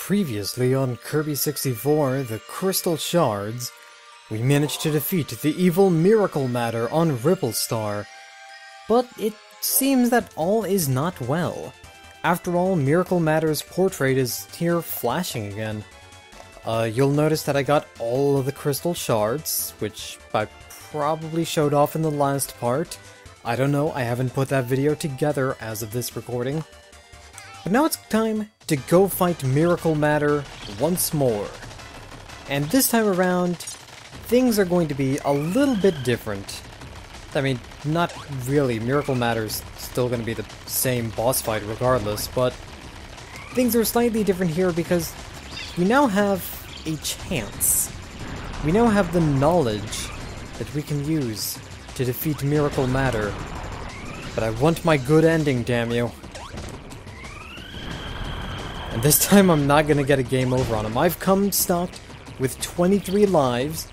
Previously on Kirby 64, the Crystal Shards, we managed to defeat the evil Miracle Matter on Ripple Star. But it seems that all is not well. After all, Miracle Matter's portrait is here flashing again. You'll notice that I got all of the Crystal Shards, which I probably showed off in the last part. I don't know, I haven't put that video together as of this recording. But now it's time to go fight Miracle Matter once more. And this time around, things are going to be a little bit different. I mean, not really, Miracle Matter's still going to be the same boss fight regardless, but things are slightly different here because we now have a chance. We now have the knowledge that we can use to defeat Miracle Matter. But I want my good ending, damn you. And this time I'm not gonna get a game over on him. I've come stocked with 23 lives,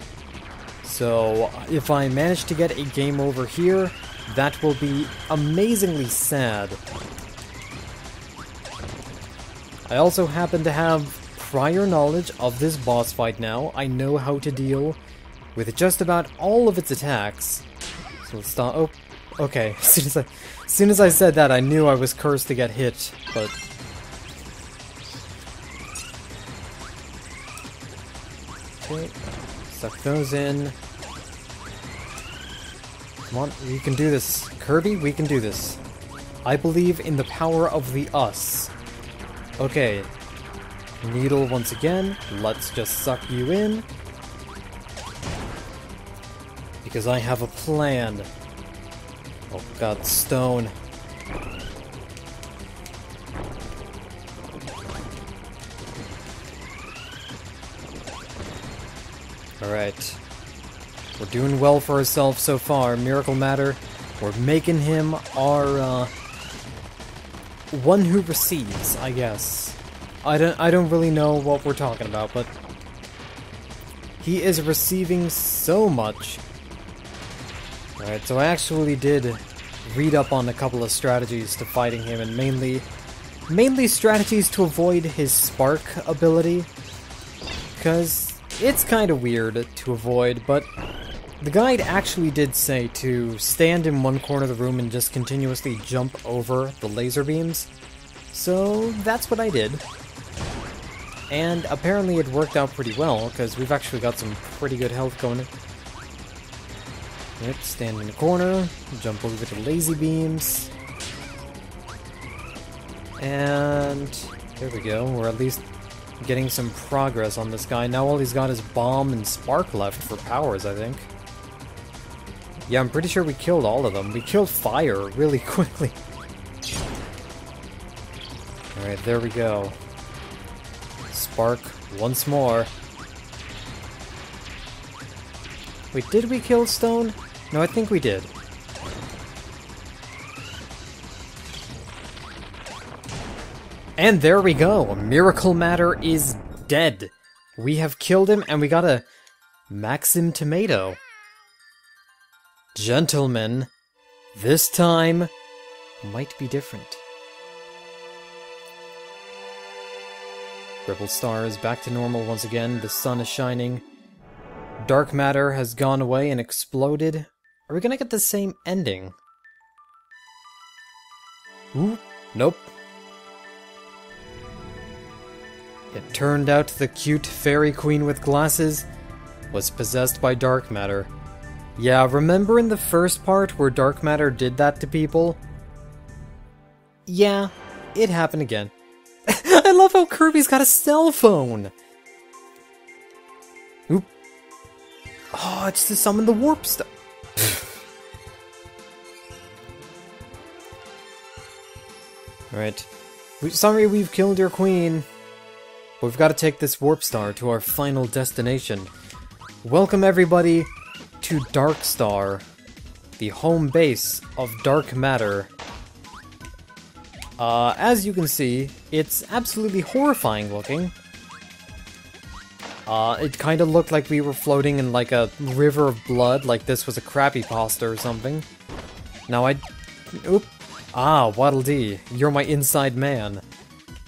so if I manage to get a game over here, that will be amazingly sad. I also happen to have prior knowledge of this boss fight now. I know how to deal with just about all of its attacks. So let's start. Oh, okay. As soon as I said that, I knew I was cursed to get hit, but okay, suck those in. Come on, we can do this. Kirby, we can do this. I believe in the power of the us. Okay. Needle once again. Let's just suck you in. Because I have a plan. Oh god, stone. Alright. We're doing well for ourselves so far. Miracle Matter. We're making him our, one who receives, I guess. I don't really know what we're talking about, but he is receiving so much. Alright, so I actually did read up on a couple of strategies to fighting him, and mainly strategies to avoid his spark ability, because it's kind of weird to avoid, but the guide actually did say to stand in one corner of the room and just continuously jump over the laser beams. So that's what I did. And apparently it worked out pretty well, because we've actually got some pretty good health going. Yep, stand in the corner, jump over the lazy beams. And there we go, we're at least getting some progress on this guy. Now all he's got is bomb and spark left for powers, I think. Yeah, I'm pretty sure we killed all of them. We killed fire really quickly. Alright, there we go. Spark once more. Wait, did we kill stone? No, I think we did. And there we go! Miracle Matter is dead! We have killed him, and we got a Maxim Tomato. Gentlemen, this time might be different. Ripple Star is back to normal once again, the sun is shining. Dark Matter has gone away and exploded. Are we gonna get the same ending? Ooh, nope. It turned out the cute fairy queen with glasses was possessed by Dark Matter. Yeah, remember in the first part where Dark Matter did that to people? Yeah, it happened again. I love how Kirby's got a cell phone! Oop. Oh, it's to summon the warp stuff. Alright. Sorry we've killed your queen. But we've got to take this warp star to our final destination. Welcome everybody to Dark Star, the home base of Dark Matter. As you can see, it's absolutely horrifying looking. It kind of looked like we were floating in like a river of blood, like this was a crappy pasta or something. Now oop. Ah, Waddle Dee, you're my inside man.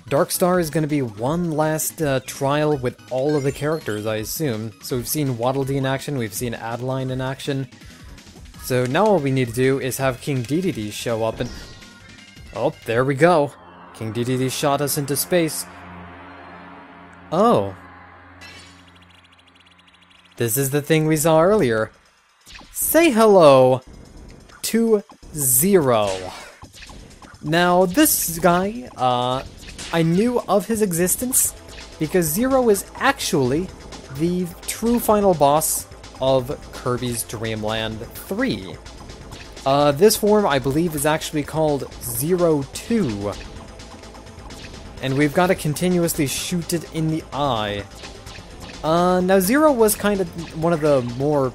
Dark Star is going to be one last trial with all of the characters, I assume. So we've seen Waddle Dee in action, we've seen Adeline in action. So now all we need to do is have King Dedede show up and... Oh, there we go. King Dedede shot us into space. Oh. This is the thing we saw earlier. Say hello to Zero. Now, this guy, I knew of his existence because Zero is actually the true final boss of Kirby's Dream Land 3. This form, I believe, is actually called Zero 2. And we've got to continuously shoot it in the eye. Now Zero was kind of one of the more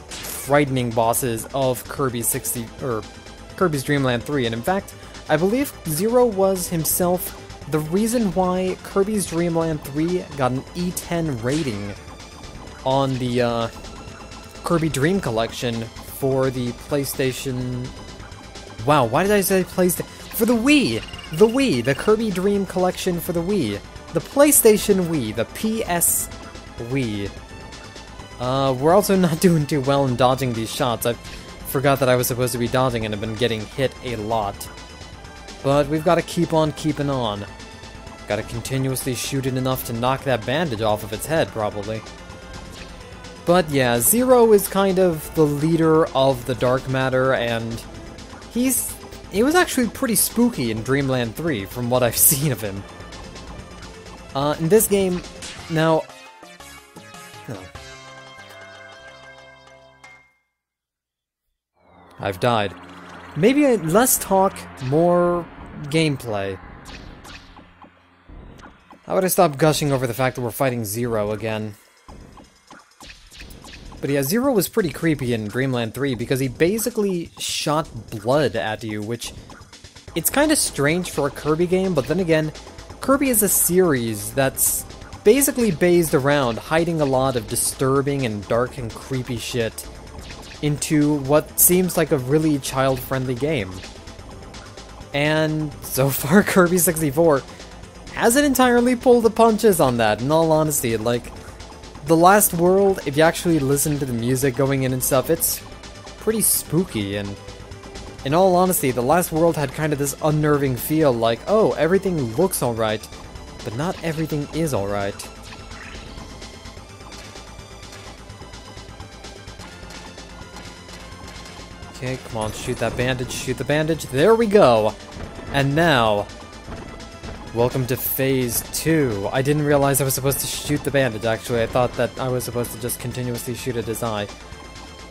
frightening bosses of Kirby's Dream Land 3, and in fact, I believe Zero was himself the reason why Kirby's Dream Land 3 got an E10 rating on the Kirby Dream Collection for the PlayStation... Wow, why did I say PlayStation? For the Wii! The Wii! The Kirby Dream Collection for the Wii. The PlayStation Wii. The PS Wii. We're also not doing too well in dodging these shots. I forgot that I was supposed to be dodging and have been getting hit a lot. But we've got to keep on keeping on. Got to continuously shoot it enough to knock that bandage off of its head, probably. But yeah, Zero is kind of the leader of the dark matter, and he was actually pretty spooky in Dreamland 3, from what I've seen of him. In this game, now... Oh. I've died. Maybe less talk, more gameplay. How about I stop gushing over the fact that we're fighting Zero again? But yeah, Zero was pretty creepy in Dreamland 3 because he basically shot blood at you, which... It's kind of strange for a Kirby game, but then again, Kirby is a series that's basically based around hiding a lot of disturbing and dark and creepy shit into what seems like a really child-friendly game. And so far, Kirby 64 hasn't entirely pulled the punches on that, in all honesty. Like, the last world, if you actually listen to the music going in and stuff, it's pretty spooky, and in all honesty, the last world had kind of this unnerving feel, like, oh, everything looks alright, but not everything is alright. Okay, come on, shoot that bandage, shoot the bandage, there we go! And now, welcome to Phase 2. I didn't realize I was supposed to shoot the bandage, actually. I thought that I was supposed to just continuously shoot at his eye.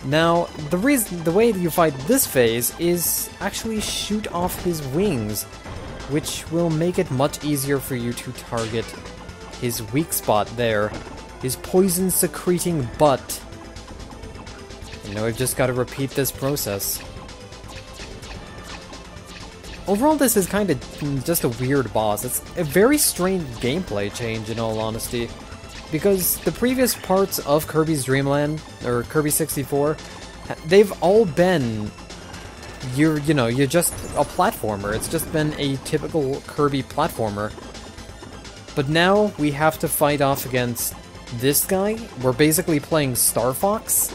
Now, the way that you fight this phase is actually shoot off his wings, which will make it much easier for you to target his weak spot there. His poison-secreting butt. You know, we've just got to repeat this process. Overall, this is kind of just a weird boss. It's a very strange gameplay change, in all honesty. Because the previous parts of Kirby's Dream Land, or Kirby 64, they've all been... You're just a platformer. It's just been a typical Kirby platformer. But now, we have to fight off against this guy. We're basically playing Star Fox.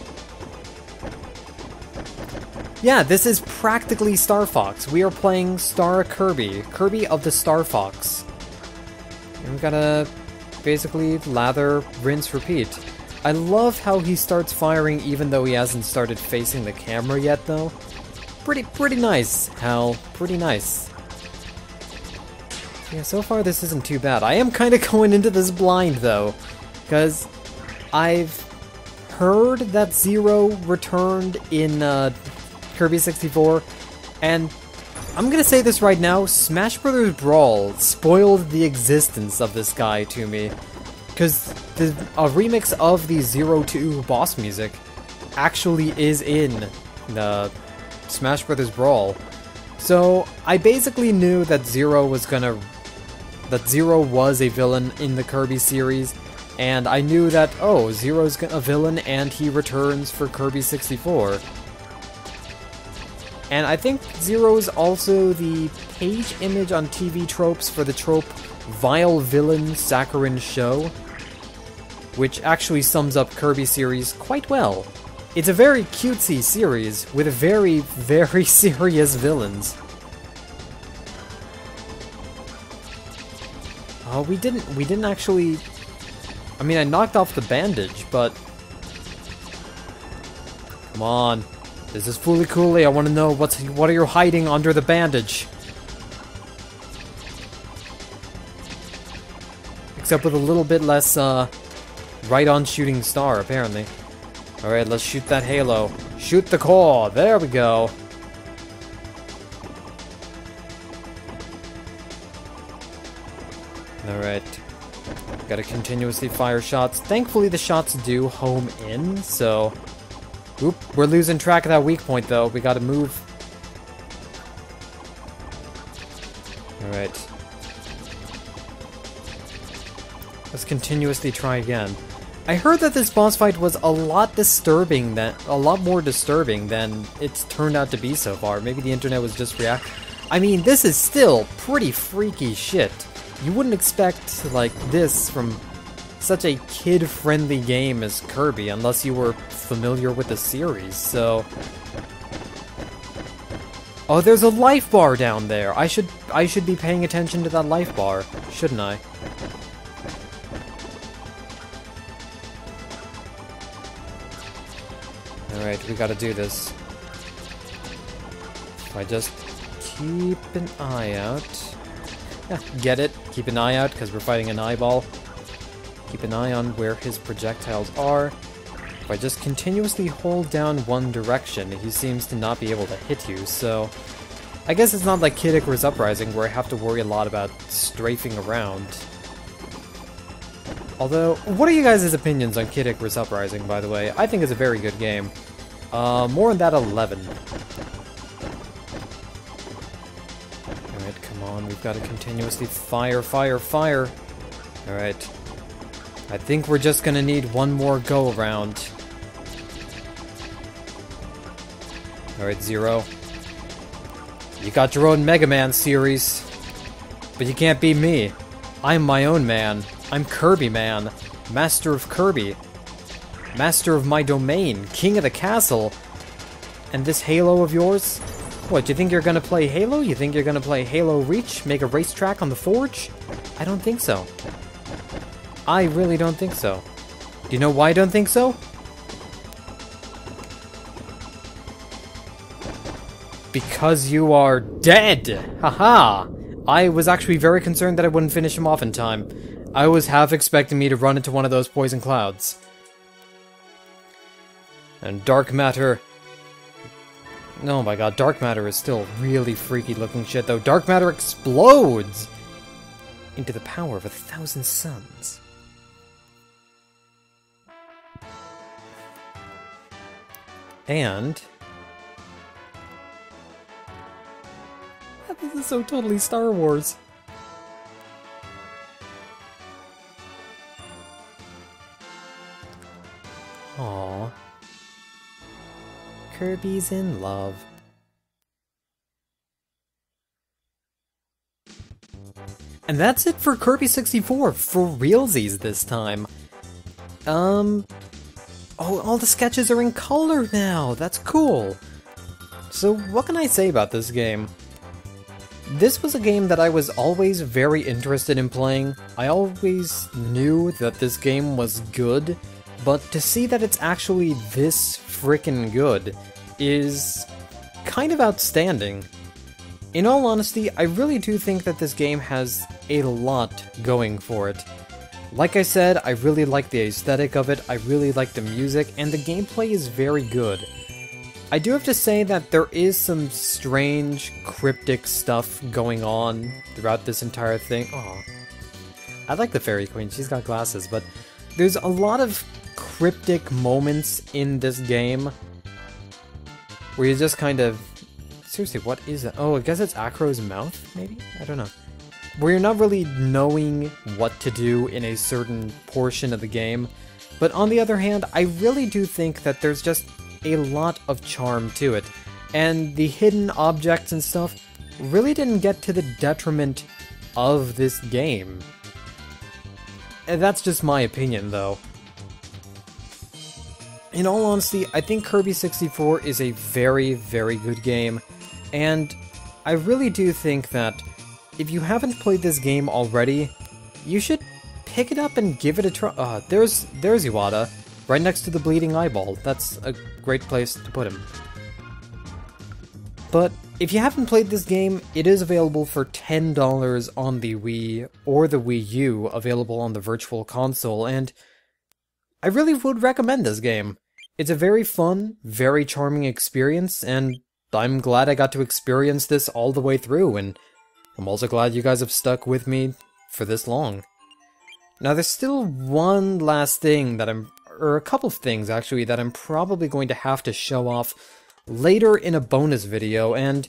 Yeah, this is practically Star Fox. We are playing Star Kirby. Kirby of the Star Fox. And we've gotta basically lather, rinse, repeat. I love how he starts firing even though he hasn't started facing the camera yet, though. Pretty nice, Hal. Pretty nice. Yeah, so far this isn't too bad. I am kind of going into this blind, though. Because I've heard that Zero returned in Kirby 64, and I'm gonna say this right now, Smash Bros. Brawl spoiled the existence of this guy to me, because a remix of the Zero 2 boss music actually is in the Smash Bros. Brawl. So I basically knew that Zero was a villain in the Kirby series, and I knew that, oh, Zero's a villain and he returns for Kirby 64. And I think Zero's also the page image on TV tropes for the trope Vile Villain Saccharine Show, which actually sums up Kirby series quite well. It's a very cutesy series with very, very serious villains. Oh, we didn't actually... I mean, I knocked off the bandage, but... Come on. This is Fooly Cooly. I want to know what are you hiding under the bandage? Except with a little bit less, right-on shooting star, apparently. Alright, let's shoot that halo. Shoot the core! There we go! Alright. Gotta continuously fire shots. Thankfully, the shots do home in, so... Oop, we're losing track of that weak point, though. We gotta move. Alright. Let's continuously try again. I heard that this boss fight was a lot more disturbing than it's turned out to be so far. Maybe the internet was just I mean, this is still pretty freaky shit. You wouldn't expect, like, this from such a kid-friendly game as Kirby, unless you were familiar with the series, so... Oh, there's a life bar down there! I should be paying attention to that life bar, shouldn't I? Alright, we gotta do this. If I just keep an eye out... Yeah, get it? Keep an eye out, because we're fighting an eyeball. Keep an eye on where his projectiles are. If I just continuously hold down one direction, he seems to not be able to hit you, so... I guess it's not like Kid Icarus Uprising, where I have to worry a lot about strafing around. Although, what are you guys' opinions on Kid Icarus Uprising, by the way? I think it's a very good game. More on that 11. Alright, come on, we've got to continuously fire. Alright. I think we're just gonna need one more go-around. Alright, Zero. You got your own Mega Man series, but you can't beat me. I'm my own man. I'm Kirby Man, Master of Kirby, Master of my domain, King of the Castle. And this Halo of yours? What, you think you're gonna play Halo? You think you're gonna play Halo Reach? Make a racetrack on the Forge? I don't think so. I really don't think so. Do you know why I don't think so? Because you are dead! Haha! I was actually very concerned that I wouldn't finish him off in time. I was half expecting me to run into one of those poison clouds. And dark matter... Oh my god, dark matter is still really freaky looking shit, though. Dark matter explodes into the power of 1,000 suns. And... This is so totally Star Wars. Aww. Kirby's in love. And that's it for Kirby 64, for realsies this time. Oh, all the sketches are in color now, that's cool. So what can I say about this game? This was a game that I was always very interested in playing. I always knew that this game was good, but to see that it's actually this frickin' good is kind of outstanding. In all honesty, I really do think that this game has a lot going for it. Like I said, I really like the aesthetic of it, I really like the music, and the gameplay is very good. I do have to say that there is some strange, cryptic stuff going on throughout this entire thing. Aw. I like the Fairy Queen, she's got glasses, but there's a lot of cryptic moments in this game where you just kind of... Seriously, what is that? Oh, I guess it's Acro's mouth, maybe? I don't know. Where you're not really knowing what to do in a certain portion of the game. But on the other hand, I really do think that there's just a lot of charm to it. And the hidden objects and stuff really didn't get to the detriment of this game. And that's just my opinion, though. In all honesty, I think Kirby 64 is a very, very good game, and I really do think that if you haven't played this game already, you should pick it up and give it a try. There's Iwata, right next to the bleeding eyeball. That's a great place to put him. But if you haven't played this game, it is available for $10 on the Wii or the Wii U, available on the Virtual Console, and I really would recommend this game. It's a very fun, very charming experience, and I'm glad I got to experience this all the way through, and I'm also glad you guys have stuck with me for this long. Now, there's still one last thing that or a couple of things actually, that I'm probably going to have to show off later in a bonus video, and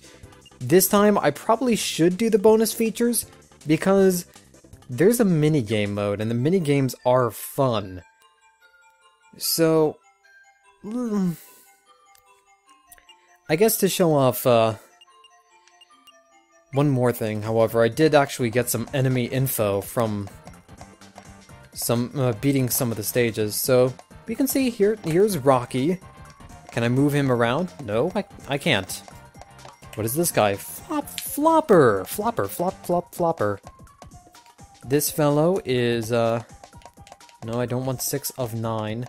this time I probably should do the bonus features, because there's a minigame mode, and the minigames are fun. So, I guess to show off one more thing, however, I did actually get some enemy info from beating some of the stages. So we can see here's Rocky. Can I move him around? No, I can't. What is this guy? Flopper! Flopper. This fellow is, no, I don't want 6 of 9.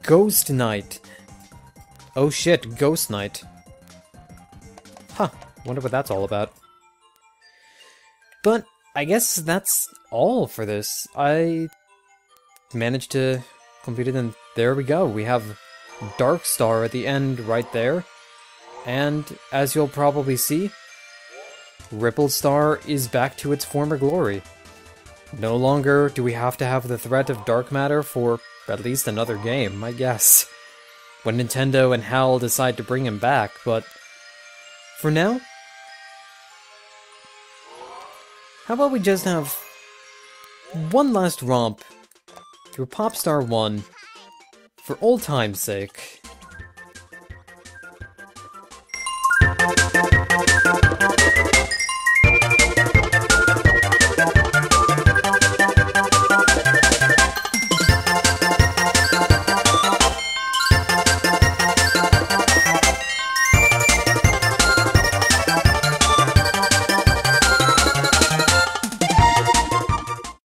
Ghost Knight. Oh shit, Ghost Knight. Huh, wonder what that's all about. But I guess that's all for this. I managed to complete it, and there we go. We have Dark Star at the end right there. And as you'll probably see, Ripple Star is back to its former glory. No longer do we have to have the threat of dark matter for at least another game, I guess, when Nintendo and HAL decide to bring him back, but for now, how about we just have one last romp through Popstar 1 for old time's sake.